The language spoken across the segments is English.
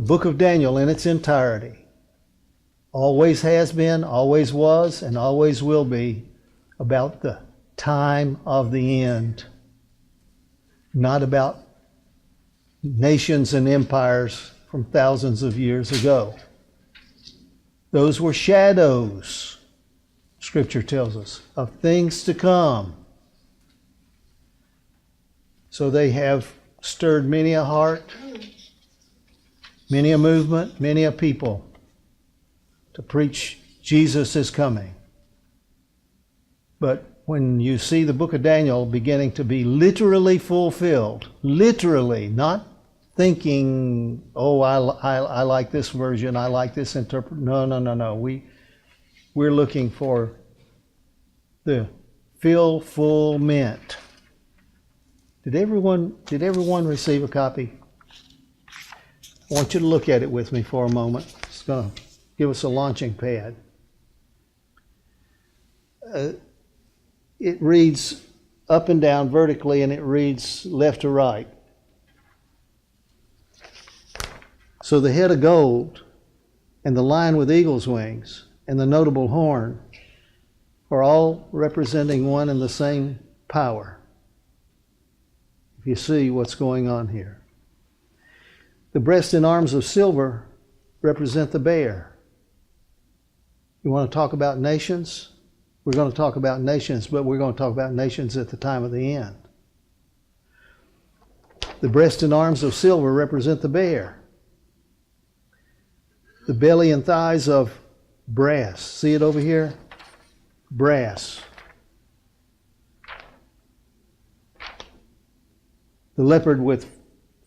book of Daniel in its entirety always has been, always was, and always will be about the time of the end, not about nations and empires from thousands of years ago. Those were shadows, Scripture tells us, of things to come. So they have stirred many a heart, many a movement, many a people to preach Jesus is coming. But when you see the book of Daniel beginning to be literally fulfilled, literally, not thinking, oh, I like this version, I like this interpretation. No. We're looking for the fulfillment. Did everyone receive a copy? I want you to look at it with me for a moment. It's going to give us a launching pad. It reads up and down vertically, and it reads left to right. So the head of gold and the lion with eagle's wings and the notable horn are all representing one and the same power. If you see what's going on here. The breast and arms of silver represent the bear. You want to talk about nations? We're going to talk about nations, but we're going to talk about nations at the time of the end. The breast and arms of silver represent the bear. The belly and thighs of brass. See it over here? Brass. The leopard with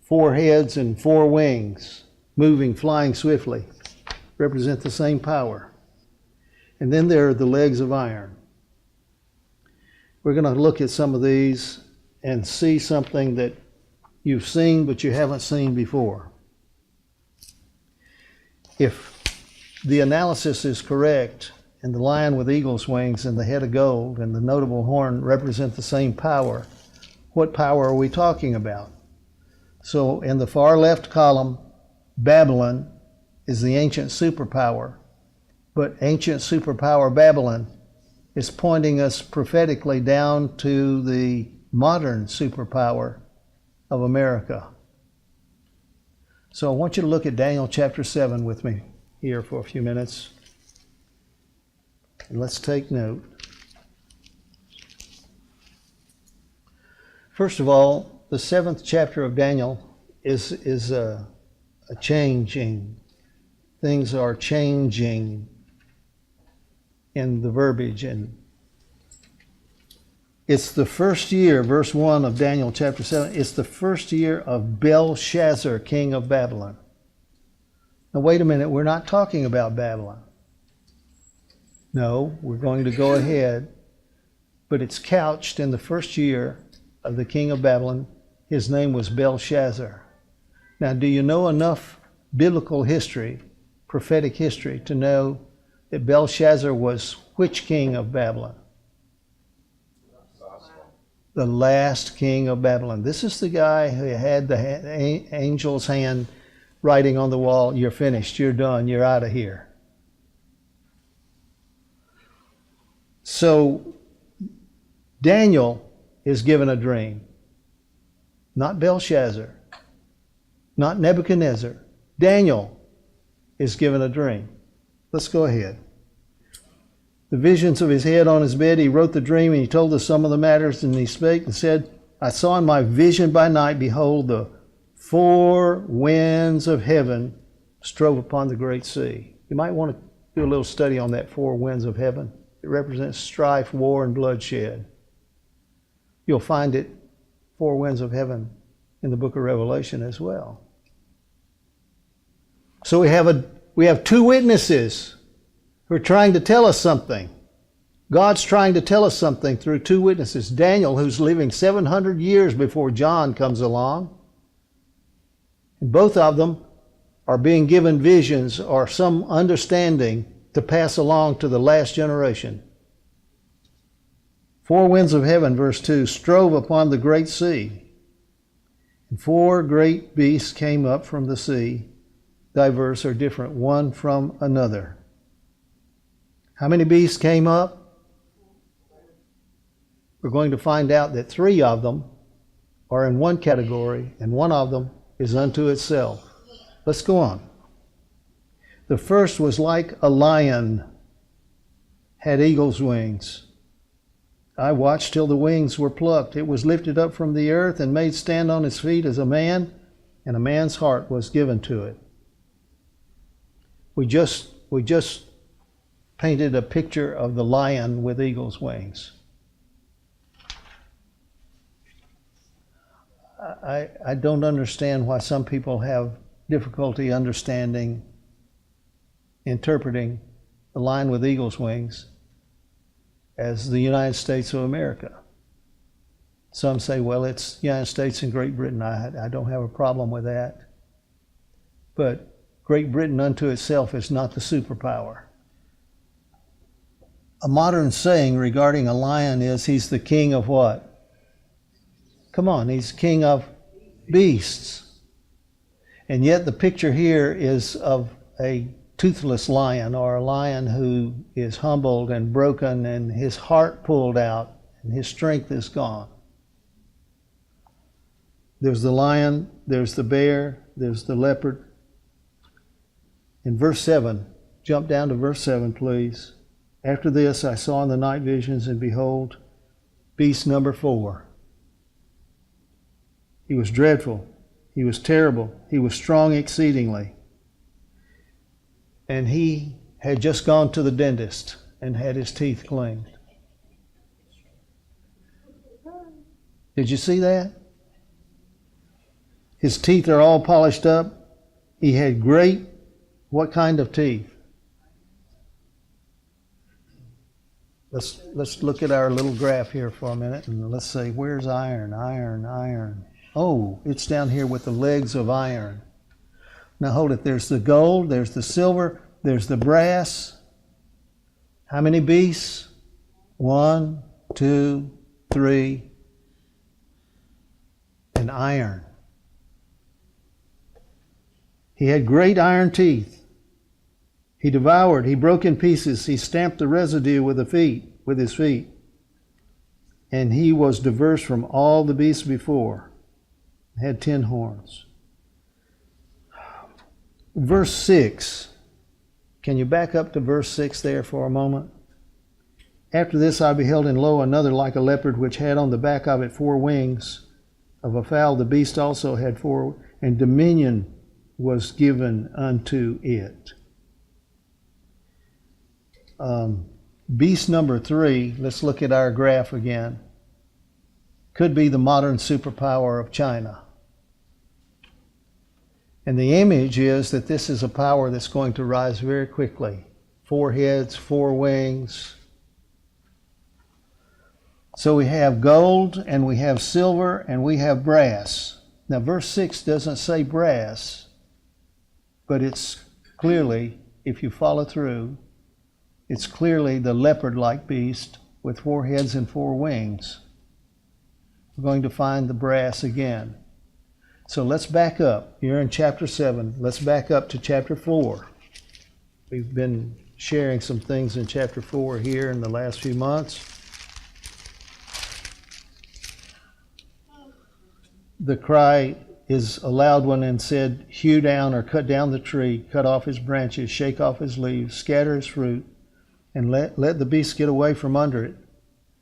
4 heads and 4 wings, moving, flying swiftly, represent the same power. And then there are the legs of iron. We're going to look at some of these and see something that you've seen but you haven't seen before. If the analysis is correct, and the lion with eagle's wings and the head of gold and the notable horn represent the same power, what power are we talking about? So in the far left column, Babylon is the ancient superpower. But ancient superpower Babylon is pointing us prophetically down to the modern superpower of America. So I want you to look at Daniel chapter 7 with me here for a few minutes. And let's take note. First of all, the 7th chapter of Daniel is a changing. Things are changing in the verbiage. And it's the first year, verse 1 of Daniel chapter 7, it's the first year of Belshazzar, king of Babylon. Now wait a minute, we're not talking about Babylon. No, we're going to go ahead, but it's couched in the first year of the king of Babylon. His name was Belshazzar. Now, do you know enough biblical history, prophetic history, to know that Belshazzar was which king of Babylon? The last king of Babylon. This is the guy who had the angel's hand writing on the wall, "You're finished, you're done, you're out of here." So Daniel is given a dream. Not Belshazzar, not Nebuchadnezzar. Daniel is given a dream. Let's go ahead. The visions of his head on his bed, he wrote the dream, and he told us some of the matters, and he spake and said, I saw in my vision by night, behold, the 4 winds of heaven strove upon the great sea. You might want to do a little study on that 4 winds of heaven. It represents strife, war, and bloodshed. You'll find it, 4 winds of heaven, in the book of Revelation as well. So we have 2 witnesses who are trying to tell us something. God's trying to tell us something through 2 witnesses. Daniel, who's living 700 years before John comes along. And both of them are being given visions or some understanding to pass along to the last generation. 4 winds of heaven, verse 2, strove upon the great sea. And 4 great beasts came up from the sea, diverse or different one from another. How many beasts came up? We're going to find out that 3 of them are in one category, and 1 of them is unto itself. Let's go on. The first was like a lion, had eagle's wings. I watched till the wings were plucked. It was lifted up from the earth and made stand on its feet as a man, and a man's heart was given to it. We just painted a picture of the lion with eagle's wings. I don't understand why some people have difficulty understanding, interpreting the lion with eagle's wings as the United States of America. Some say, well, it's United States and Great Britain. I don't have a problem with that. But Great Britain unto itself is not the superpower. A modern saying regarding a lion is he's the king of what? Come on, he's king of beasts. And yet the picture here is of a toothless lion, or a lion who is humbled and broken and his heart pulled out and his strength is gone. There's the lion, there's the bear, there's the leopard. In verse 7, jump down to verse 7, please. After this I saw in the night visions, and behold, beast number 4. He was dreadful, he was terrible, he was strong exceedingly. And he had just gone to the dentist and had his teeth cleaned. Did you see that? His teeth are all polished up. He had great, what kind of teeth? Let's look at our little graph here for a minute, and let's say, where's iron? Iron, iron. Oh, it's down here with the legs of iron. Now hold it. There's the gold, there's the silver, there's the brass. How many beasts? 1, 2, 3. And iron. He had great iron teeth. He devoured, he broke in pieces, he stamped the residue with his feet. And he was diverse from all the beasts before. Had 10 horns. Verse 6. Can you back up to verse 6 there for a moment? After this I beheld, and lo, another like a leopard, which had on the back of it 4 wings of a fowl. The beast also had 4, and dominion was given unto it. Beast number 3, let's look at our graph again, could be the modern superpower of China. And the image is that this is a power that's going to rise very quickly. 4 heads, 4 wings. So we have gold, and we have silver, and we have brass. Now verse 6 doesn't say brass, but it's clearly, if you follow through, it's clearly the leopard-like beast with 4 heads and 4 wings. We're going to find the brass again. So let's back up. You're in chapter 7. Let's back up to chapter 4. We've been sharing some things in chapter 4 here in the last few months. The cry is a loud one, and said, hew down or cut down the tree, cut off his branches, shake off his leaves, scatter his fruit, and let the beasts get away from under it,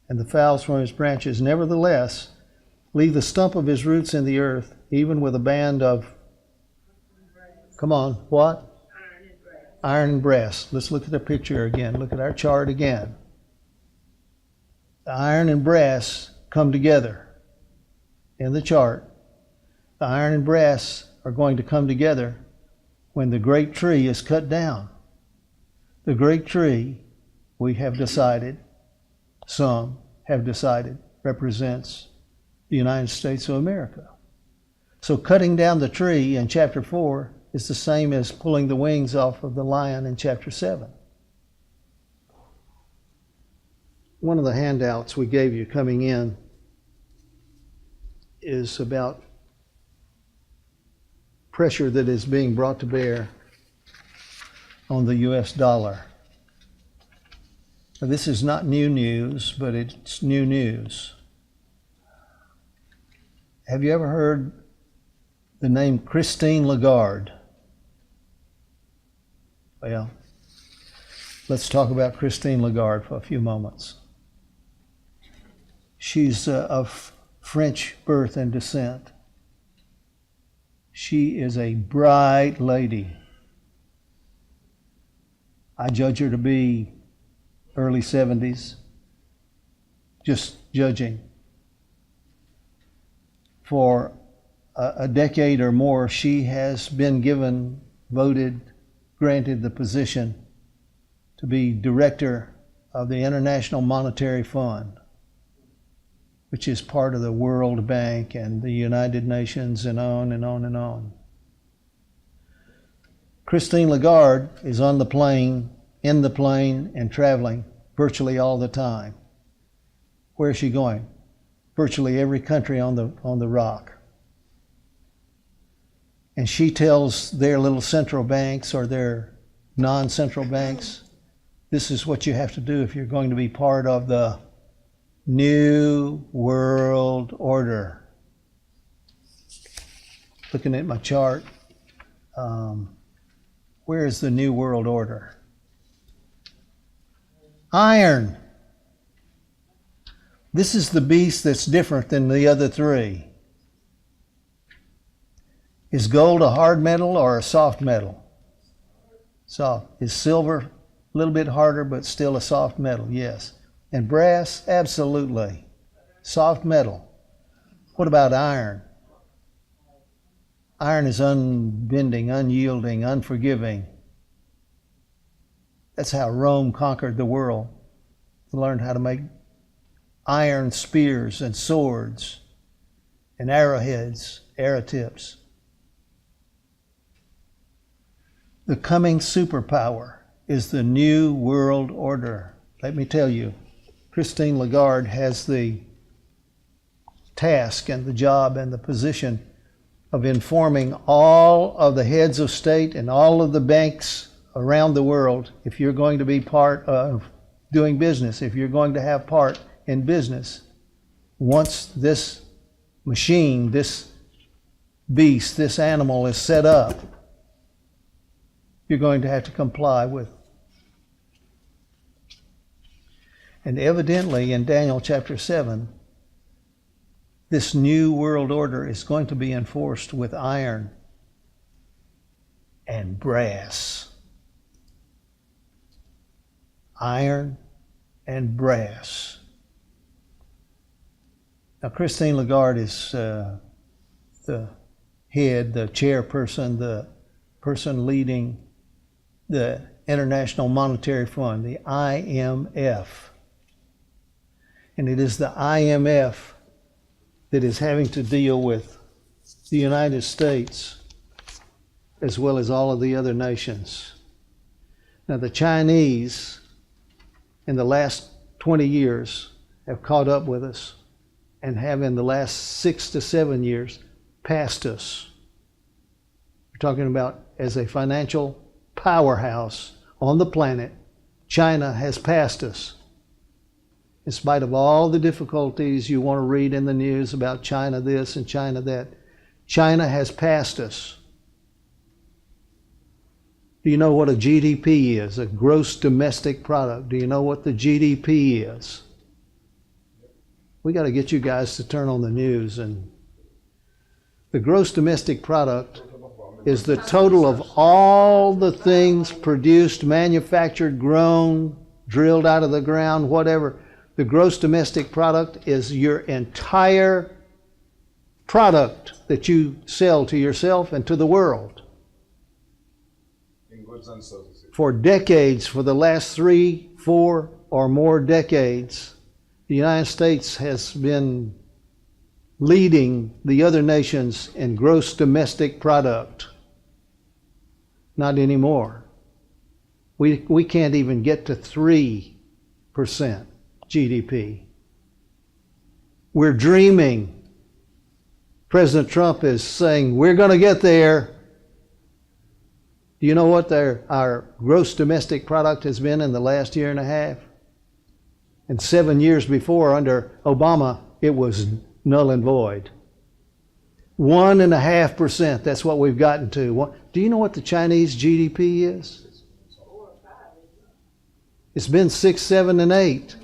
and the fowls from his branches. Nevertheless, leave the stump of his roots in the earth, even with a band of, come on, what? Iron and brass. Let's look at the picture again. Look at our chart again. The iron and brass come together in the chart. The iron and brass are going to come together when the great tree is cut down. The great tree, we have decided, some have decided, represents the United States of America. So cutting down the tree in chapter 4 is the same as pulling the wings off of the lion in chapter 7. One of the handouts we gave you coming in is about pressure that is being brought to bear on the US dollar. Now, this is not new news, but it's new news. Have you ever heard the name Christine Lagarde? Well, let's talk about Christine Lagarde for a few moments. She's of French birth and descent. She is a bright lady. I judge her to be early 70s, just judging. For a decade or more, she has been granted the position to be director of the International Monetary Fund, which is part of the World Bank and the United Nations and on and on and on. Christine Lagarde is on the plane, in the plane, and traveling virtually all the time. Where is she going? Virtually every country on the rock. And she tells their little central banks or their non-central banks, this is what you have to do if you're going to be part of the New World Order. Looking at my chart, where is the New World Order? Iron. This is the beast that's different than the other three. Is gold a hard metal or a soft metal? Soft. Is silver a little bit harder but still a soft metal? Yes. And brass? Absolutely. Soft metal. What about iron? Iron is unbending, unyielding, unforgiving. That's how Rome conquered the world. They learned how to make iron spears and swords and arrowheads, arrow tips. The coming superpower is the New World Order. Let me tell you, Christine Lagarde has the task and the job and the position of informing all of the heads of state and all of the banks around the world, if you're going to be part of doing business, if you're going to have part in business, once this machine, this beast, this animal is set up, you're going to have to comply with. And evidently in Daniel chapter 7, this new world order is going to be enforced with iron and brass. Iron and brass. Now, Christine Lagarde is the head, the chairperson, the person leading the International Monetary Fund, the IMF. And it is the IMF that is having to deal with the United States as well as all of the other nations. Now, the Chinese in the last 20 years have caught up with us and have in the last 6 to 7 years passed us. We're talking about as a financial powerhouse on the planet, China has passed us. In spite of all the difficulties you want to read in the news about China this and China that, China has passed us. Do you know what a GDP is? A gross domestic product. Do you know what the GDP is? We got to get you guys to turn on the news. And the gross domestic product is the total of all the things produced, manufactured, grown, drilled out of the ground, whatever. The gross domestic product is your entire product that you sell to yourself and to the world. In goods and services. For decades, for the last 3, 4, or more decades, the United States has been leading the other nations in gross domestic product. Not anymore. We can't even get to 3% GDP. We're dreaming. President Trump is saying, we're going to get there. Do you know what our gross domestic product has been in the last year and a half? And 7 years before, under Obama, it was null and void. 1.5%, that's what we've gotten to. Do you know what the Chinese GDP is? It's been 6, 7, and 8.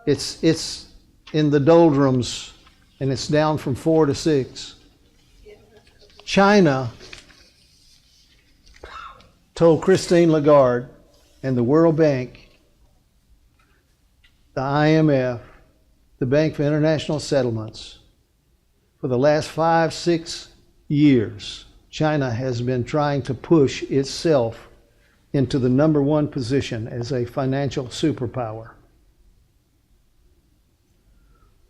It's in the doldrums, and it's down from 4 to 6. China told Christine Lagarde and the World Bank, the IMF, the Bank for International Settlements, for the last 5, 6 years, China has been trying to push itself into the number one position as a financial superpower.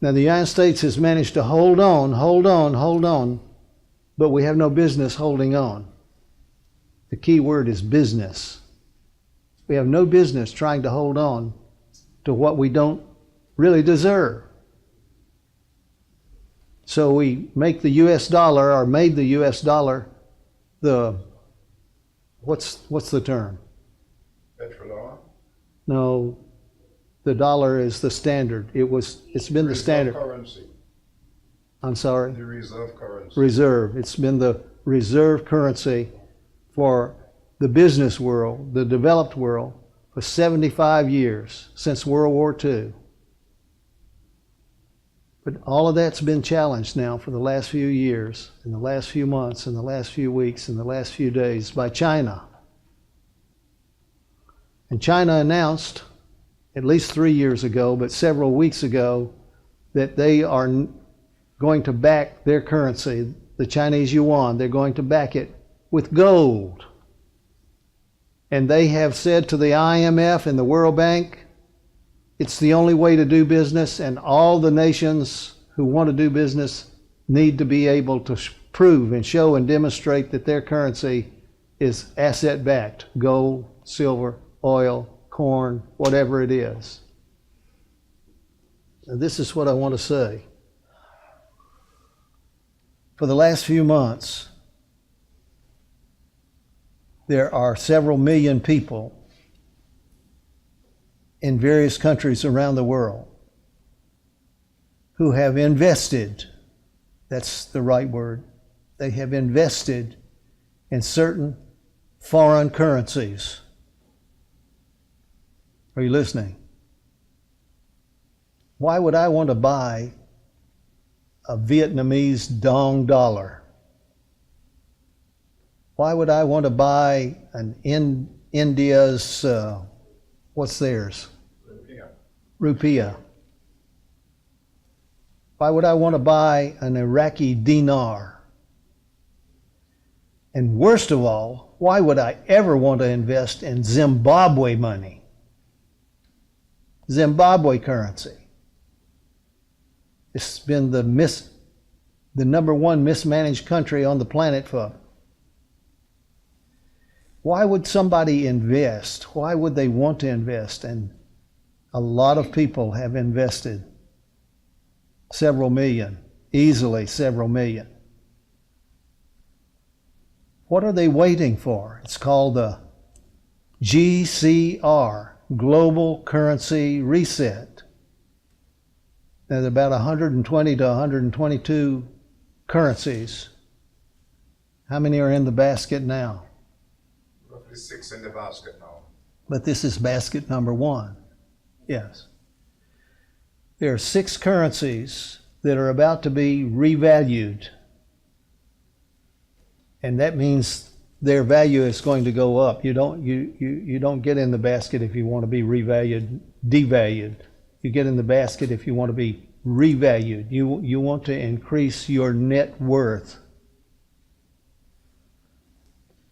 Now, the United States has managed to hold on, but we have no business holding on. The key word is business. We have no business trying to hold on to what we don't really deserve. So we make the US dollar, or made the US dollar, the, what's the term? Petrodollar? No, the dollar is the standard. It's been the standard. Currency. I'm sorry? The reserve currency. Reserve. It's been the reserve currency for the business world, the developed world, for 75 years, since World War II. But all of that's been challenged now for the last few years, in the last few months, in the last few weeks, in the last few days by China. And China announced, at least 3 years ago, but several weeks ago, that they are going to back their currency, the Chinese yuan, they're going to back it with gold. And they have said to the IMF and the World Bank, it's the only way to do business, and all the nations who want to do business need to be able to prove and show and demonstrate that their currency is asset-backed, gold, silver, oil, corn, whatever it is. And this is what I want to say. For the last few months, there are several million people in various countries around the world who have invested, that's the right word, they have invested in certain foreign currencies. Are you listening? Why would I want to buy a Vietnamese dong dollar? Why would I want to buy an India's, what's theirs? Rupiah. Why would I want to buy an Iraqi dinar? And worst of all, why would I ever want to invest in Zimbabwe money? Zimbabwe currency. It's been the number one mismanaged country on the planet for. Why would somebody invest? Why would they want to invest? And a lot of people have invested several million, easily several million. What are they waiting for? It's called the GCR, Global Currency Reset. There's about 120 to 122 currencies. How many are in the basket now? Roughly 6 in the basket now. But this is basket number 1. Yes. There are 6 currencies that are about to be revalued. And that means their value is going to go up. You don't get in the basket if you want to be devalued. You get in the basket if you want to be revalued. You want to increase your net worth.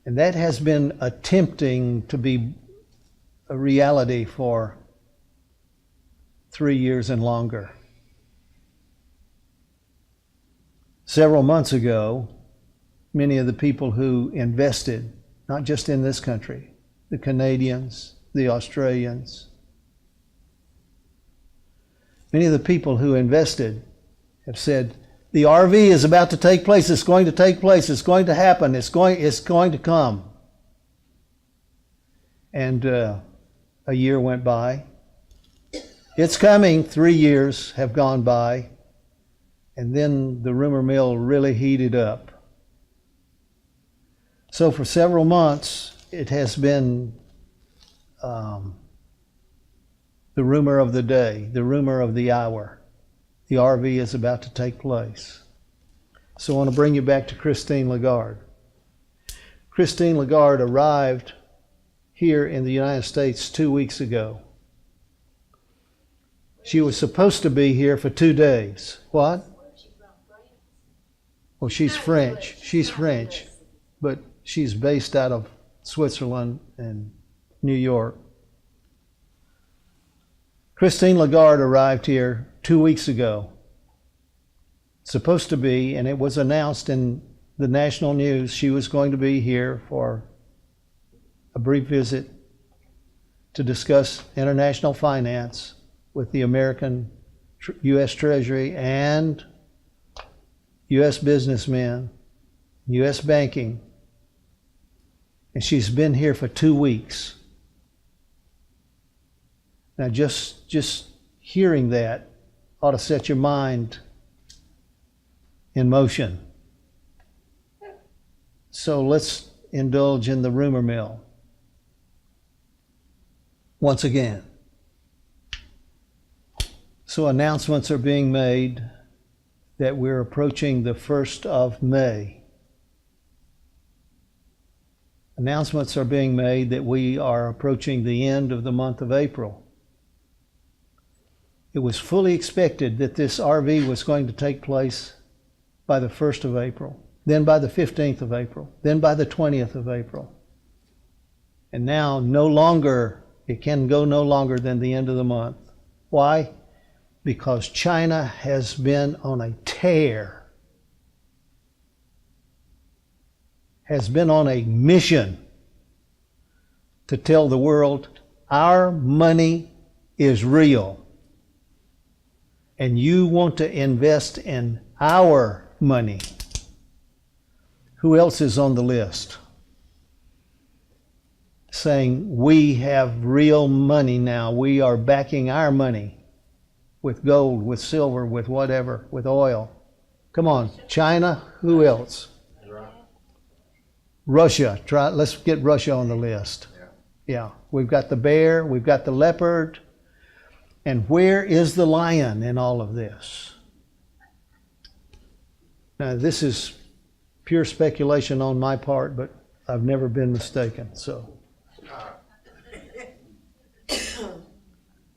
And that has been attempting to be a reality for 3 years and longer. Several months ago, many of the people who invested, not just in this country, the Canadians, the Australians, many of the people who invested have said, the RV is about to take place, it's going to take place, it's going to happen, it's going to come. And a year went by. It's coming. 3 years have gone by. And then the rumor mill really heated up. So for several months, it has been the rumor of the day, the rumor of the hour. The RV is about to take place. So I want to bring you back to Christine Lagarde. Christine Lagarde arrived here in the United States 2 weeks ago. She was supposed to be here for 2 days. What? Well, she's French. She's French, but she's based out of Switzerland and New York. Christine Lagarde arrived here 2 weeks ago. Supposed to be, and it was announced in the national news, she was going to be here for a brief visit to discuss international finance with the American U.S. Treasury and U.S. businessmen, U.S. banking. And she's been here for 2 weeks. Now just hearing that ought to set your mind in motion. So let's indulge in the rumor mill once again. So announcements are being made that we're approaching the 1st of May. Announcements are being made that we are approaching the end of the month of April. It was fully expected that this RV was going to take place by the 1st of April, then by the 15th of April, then by the 20th of April. And now it can go no longer than the end of the month. Why? Because China has been on a tear, has been on a mission to tell the world our money is real. And you want to invest in our money. Who else is on the list? Saying we have real money now. We are backing our money with gold, with silver, with whatever, with oil. Come on, China, who else? Russia. Let's get Russia on the list. Yeah, we've got the bear, we've got the leopard. And where is the lion in all of this? Now, this is pure speculation on my part, but I've never been mistaken. So,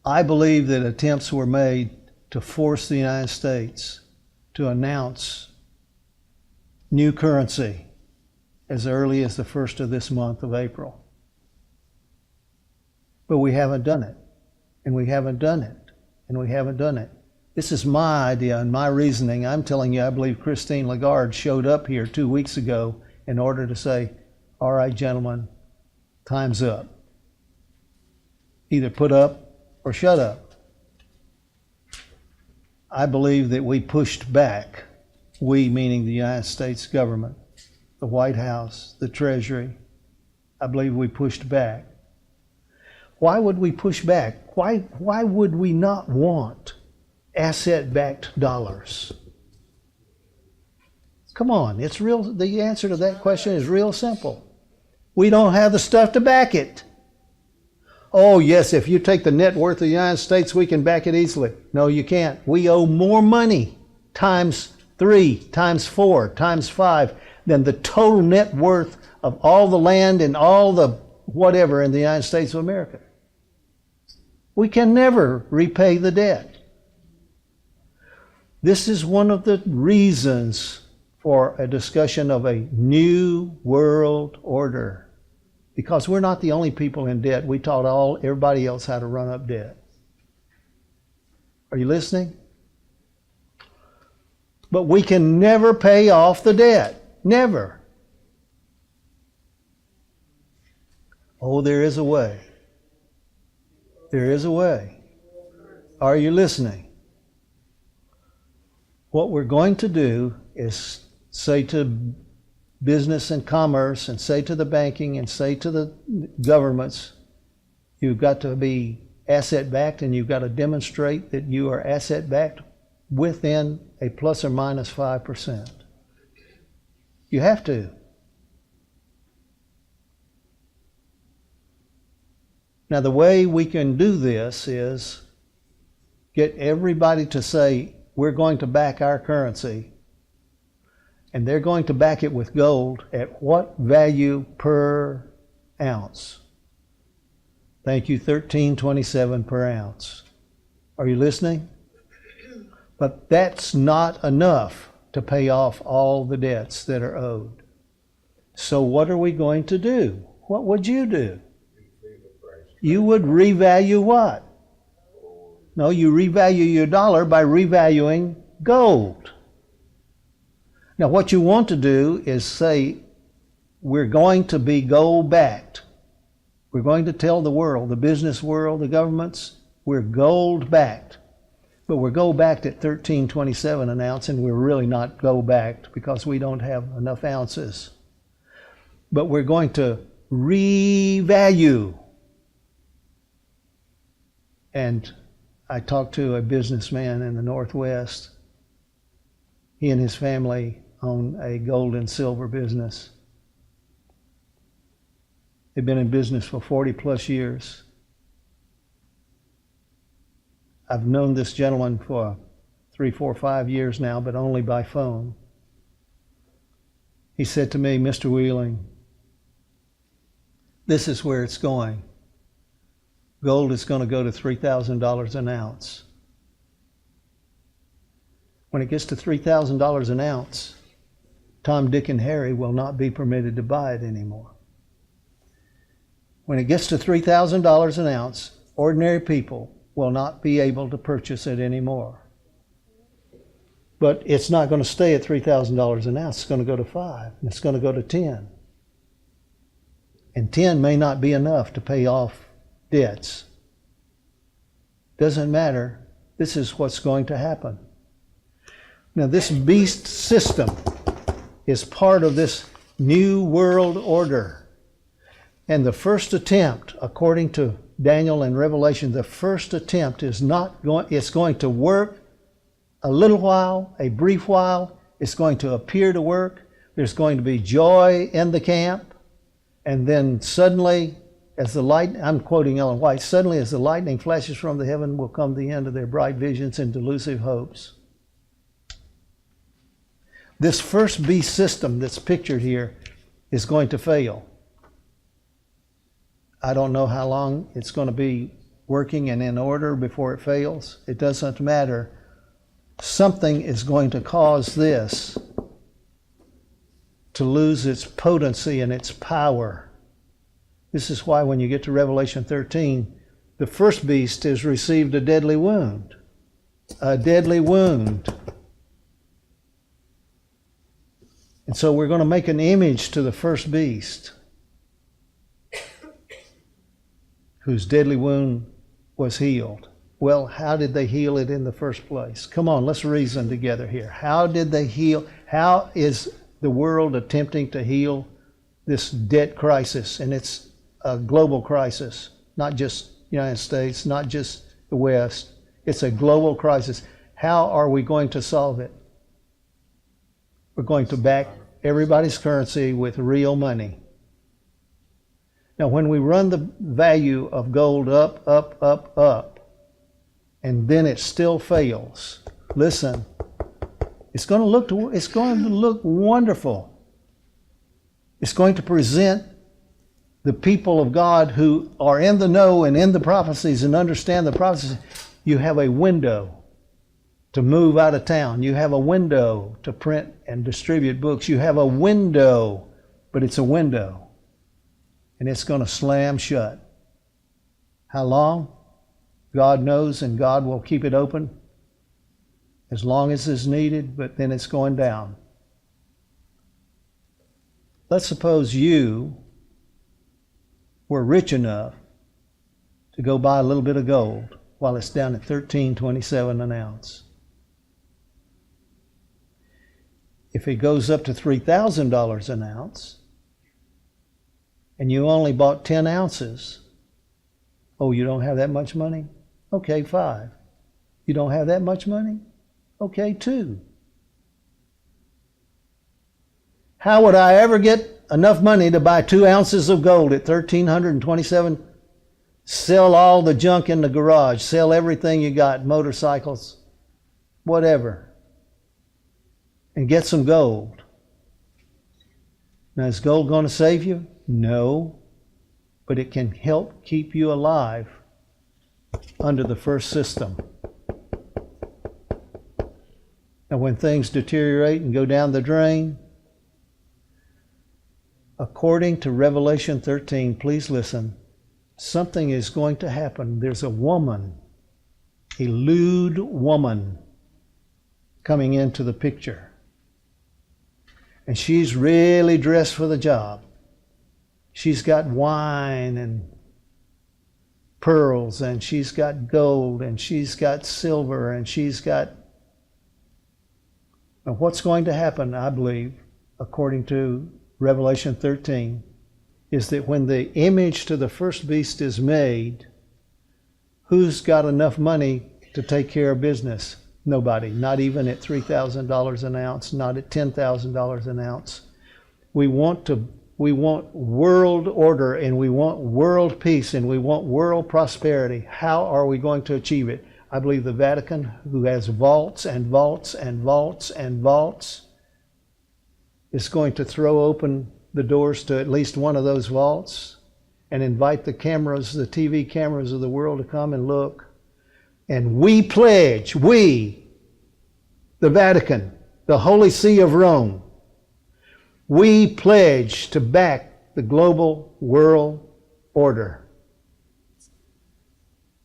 I believe that attempts were made to force the United States to announce new currency as early as the 1st of this month of April. But we haven't done it. And we haven't done it. And we haven't done it. This is my idea and my reasoning. I'm telling you, I believe Christine Lagarde showed up here 2 weeks ago in order to say, all right, gentlemen, time's up. Either put up or shut up. I believe that we pushed back, we meaning the United States government, the White House, the Treasury. I believe we pushed back. Why would we push back? Why would we not want asset-backed dollars? Come on, it's real. The answer to that question is real simple. We don't have the stuff to back it. Oh yes, if you take the net worth of the United States, we can back it easily. No, you can't. We owe more money, times 3, times 4, times 5, than the total net worth of all the land and all the whatever in the United States of America. We can never repay the debt. This is one of the reasons for a discussion of a new world order. Because we're not the only people in debt. We taught everybody else how to run up debt. Are you listening? But we can never pay off the debt. Never. Oh, there is a way. There is a way. Are you listening? What we're going to do is say to business and commerce and say to the banking and say to the governments, You've got to be asset-backed, and you've got to demonstrate that you are asset-backed within a plus or minus 5%. You have to. Now, the way we can do this is get everybody to say, we're going to back our currency, and they're going to back it with gold at what value per ounce? Thank you, $13.27 per ounce. Are you listening? But that's not enough to pay off all the debts that are owed. So what are we going to do? What would you do? You would revalue what? No, you revalue your dollar by revaluing gold. Now, what you want to do is say, we're going to be gold-backed. We're going to tell the world, the business world, the governments, we're gold-backed. But we're gold-backed at $13.27 an ounce, and we're really not gold-backed because we don't have enough ounces. But we're going to revalue. And I talked to a businessman in the Northwest. He and his family own a gold and silver business. They've been in business for 40 plus years. I've known this gentleman for 3, 4, 5 years now, but only by phone. He said to me, Mr. Wheeling, this is where it's going. Gold is going to go to $3,000 an ounce. When it gets to $3,000 an ounce, Tom, Dick, and Harry will not be permitted to buy it anymore. When it gets to $3,000 an ounce, ordinary people will not be able to purchase it anymore. But it's not going to stay at $3,000 an ounce. It's going to go to 5, and it's going to go to 10. And 10 may not be enough to pay off debts. Doesn't matter. This is what's going to happen. Now, this beast system is part of this new world order. And the first attempt, according to Daniel and Revelation, the first attempt is not going, it's going to work a little while, a brief while. It's going to appear to work. There's going to be joy in the camp. And then suddenly, as the light, I'm quoting Ellen White, suddenly as the lightning flashes from the heaven will come the end of their bright visions and delusive hopes. This first beast system that's pictured here is going to fail. I don't know how long it's going to be working and in order before it fails. It doesn't matter. Something is going to cause this to lose its potency and its power. This is why when you get to Revelation 13, the first beast has received a deadly wound. A deadly wound. And so we're going to make an image to the first beast, whose deadly wound was healed. Well, how did they heal it in the first place? Come on, let's reason together here. How did they heal? How is the world attempting to heal this debt crisis? And it's a global crisis, not just the United States, not just the West. It's a global crisis. How are we going to solve it? We're going to back everybody's currency with real money. Now, when we run the value of gold up, and then it still fails, listen, it's going to look wonderful. It's going to present the people of God who are in the know and in the prophecies and understand the prophecies. You have a window to move out of town. You have a window to print and distribute books. You have a window, but it's a window. And it's going to slam shut. How long? God knows, and God will keep it open as long as is needed, but then it's going down. Let's suppose you were rich enough to go buy a little bit of gold while it's down at $13.27 an ounce. If it goes up to $3,000 an ounce, and you only bought 10 ounces, Oh, you don't have that much money? Okay, 5. You don't have that much money? Okay, 2. How would I ever get enough money to buy 2 ounces of gold at $1,327? Sell all the junk in the garage. Sell everything you got, motorcycles, whatever, and get some gold. Now, is gold going to save you? No, but it can help keep you alive under the first system. And when things deteriorate and go down the drain, according to Revelation 13, please listen, something is going to happen. There's a woman, a lewd woman, coming into the picture. And she's really dressed for the job. She's got wine and pearls, and she's got gold, and she's got silver, and she's got... Now, what's going to happen, I believe, according to Revelation 13, is that when the image to the first beast is made, who's got enough money to take care of business? Nobody, not even at $3,000 an ounce, not at $10,000 an ounce. We want world order, and we want world peace, and we want world prosperity. How are we going to achieve it? I believe the Vatican, who has vaults and vaults and vaults and vaults, is going to throw open the doors to at least one of those vaults and invite the cameras, the TV cameras of the world to come and look. And we pledge, we, the Vatican, the Holy See of Rome, we pledge to back the global world order.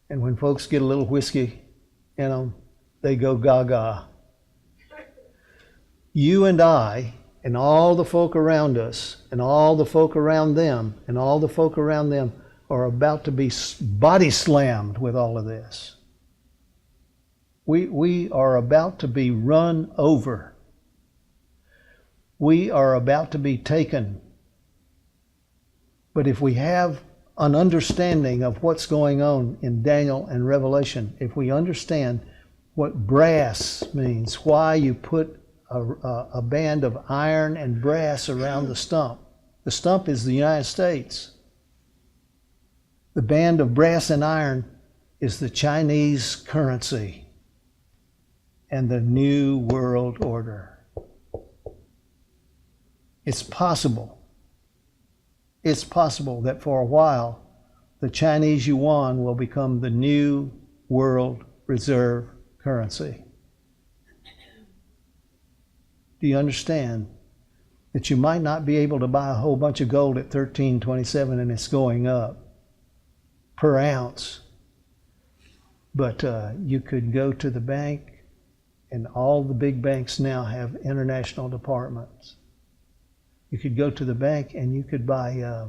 And when folks get a little whiskey in them, they go gaga. You and I, and all the folk around us, and all the folk around them, and all the folk around them are about to be body slammed with all of this. We are about to be run over. We are about to be taken. But if we have an understanding of what's going on in Daniel and Revelation, if we understand what brass means, why you put a band of iron and brass around the stump. The stump is the United States. The band of brass and iron is the Chinese currency and the New World Order. It's possible that for a while the Chinese yuan will become the new world reserve currency. Do you understand that you might not be able to buy a whole bunch of gold at $13.27 and it's going up per ounce, but you could go to the bank, and all the big banks now have international departments. You could go to the bank and you could buy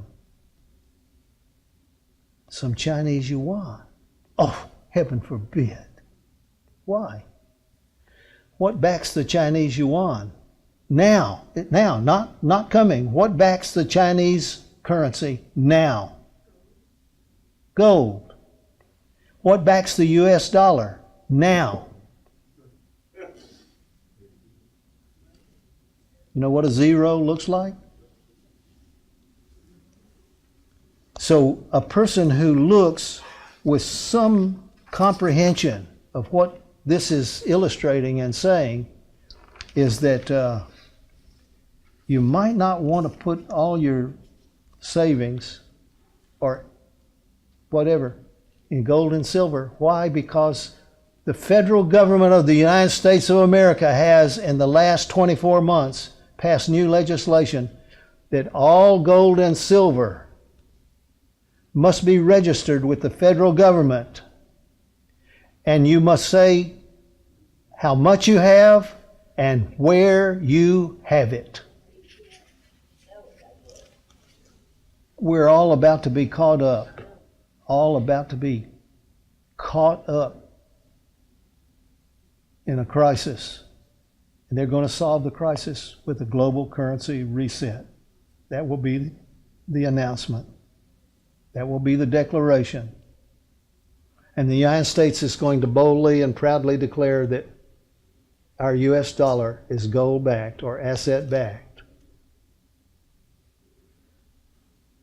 some Chinese yuan. Oh, heaven forbid. Why? What backs the Chinese yuan? Now, not coming. What backs the Chinese currency now? Gold. What backs the US dollar now? You know what a zero looks like? So a person who looks with some comprehension of what this is illustrating and saying is that you might not want to put all your savings or whatever in gold and silver. Why? Because the federal government of the United States of America has, in the last 24 months, passed new legislation that all gold and silver must be registered with the federal government. And you must say how much you have and where you have it. We're all about to be caught up. All about to be caught up in a crisis. And they're going to solve the crisis with a global currency reset. That will be the announcement. That will be the declaration. And the United States is going to boldly and proudly declare that our U.S. dollar is gold-backed or asset-backed.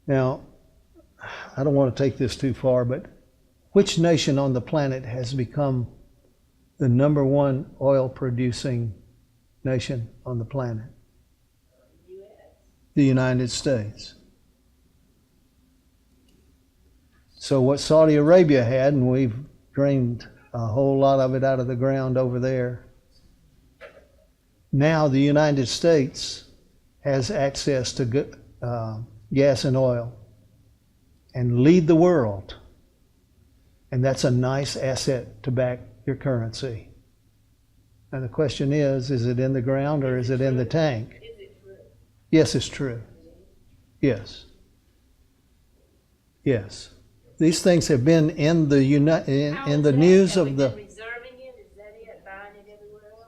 Now, I don't want to take this too far, but which nation on the planet has become the number one oil-producing nation on the planet? The United States. So what Saudi Arabia had, and we've drained a whole lot of it out of the ground over there, now the United States has access to gas and oil and lead the world. And that's a nice asset to back your currency. And the question is it in the ground or is it in the tank? Is it true? Yes, it's true. Yes. Yes. These things have been in the in the news of the. Reserving it? Is that it? Buying it everywhere else?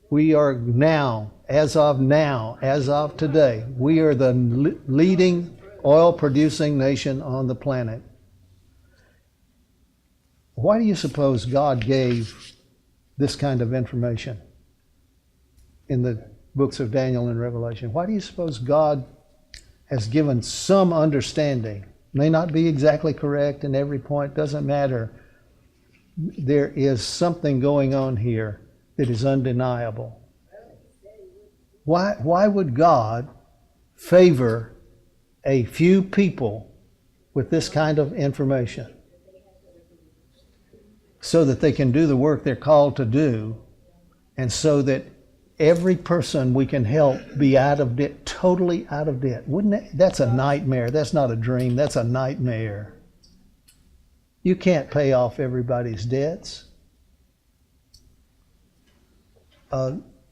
We are now, as of today, we are the leading oil-producing nation on the planet. Why do you suppose God gave this kind of information in the books of Daniel and Revelation? Why do you suppose God has given some understanding? May not be exactly correct in every point, doesn't matter. There is something going on here that is undeniable. Why would God favor a few people with this kind of information? So that they can do the work they're called to do, and so that every person we can help be out of debt, totally out of debt. Wouldn't it? That's a nightmare. That's not a dream. That's a nightmare. You can't pay off everybody's debts.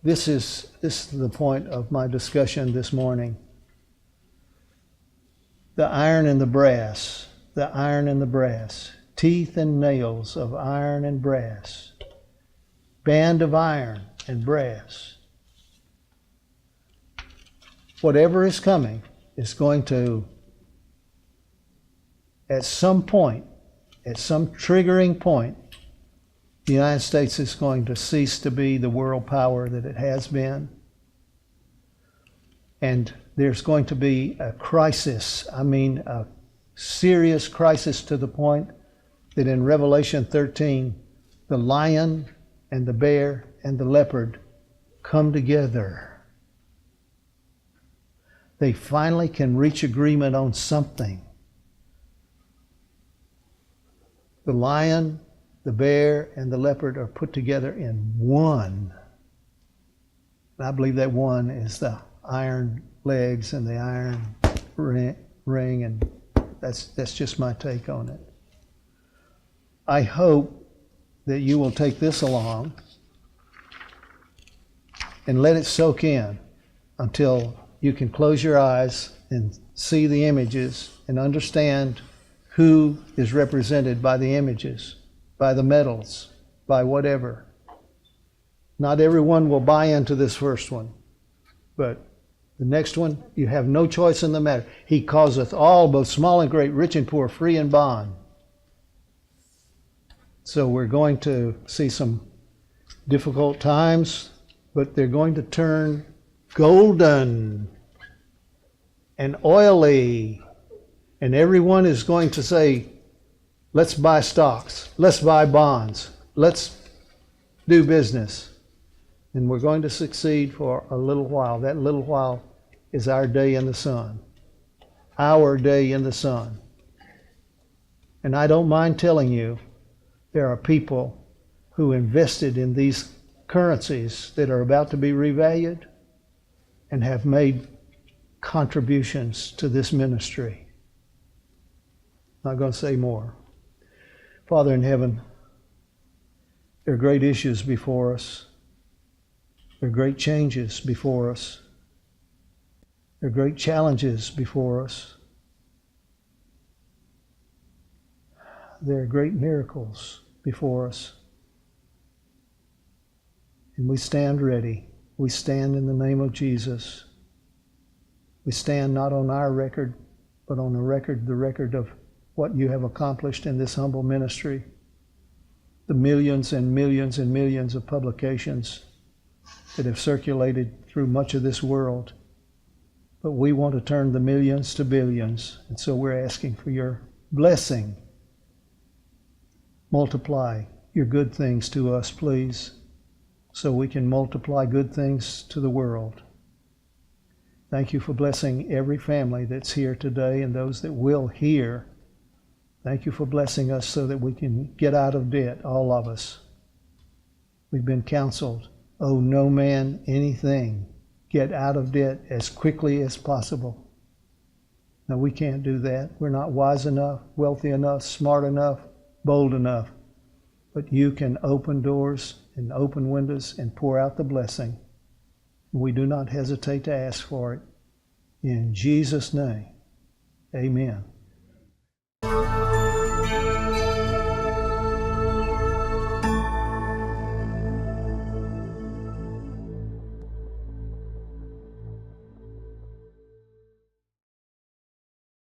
This is the point of my discussion this morning. The iron and the brass. The iron and the brass. Teeth and nails of iron and brass. Band of iron and brass. Whatever is coming is going to, at some point, at some triggering point, the United States is going to cease to be the world power that it has been. And there's going to be a crisis, a serious crisis, to the point that in Revelation 13, the lion and the bear and the leopard come together. They finally can reach agreement on something. The lion, the bear, and the leopard are put together in one. And I believe that one is the iron legs and the iron ring, and that's just my take on it. I hope that you will take this along and let it soak in until you can close your eyes and see the images and understand who is represented by the images, by the metals, by whatever. Not everyone will buy into this first one, but the next one, you have no choice in the matter. He causeth all, both small and great, rich and poor, free and bond. So we're going to see some difficult times, but they're going to turn golden and oily. And everyone is going to say, let's buy stocks, let's buy bonds, let's do business. And we're going to succeed for a little while. That little while is our day in the sun. Our day in the sun. And I don't mind telling you, there are people who invested in these currencies that are about to be revalued and have made contributions to this ministry. I'm not going to say more. Father in heaven, there are great issues before us. There are great changes before us. There are great challenges before us. There are great miracles before us. And we stand ready. We stand in the name of Jesus. We stand not on our record, but on the record of what you have accomplished in this humble ministry. the millions and millions and millions of publications that have circulated through much of this world. But we want to turn the millions to billions, and so we're asking for your blessing. Multiply your good things to us, please, so we can multiply good things to the world. Thank you for blessing every family that's here today and those that will hear. Thank you for blessing us so that we can get out of debt, all of us. We've been counseled, owe no man anything. Get out of debt as quickly as possible. No, we can't do that. We're not wise enough, wealthy enough, smart enough, bold enough. But you can open doors and open windows and pour out the blessing. We do not hesitate to ask for it. In Jesus' name, amen.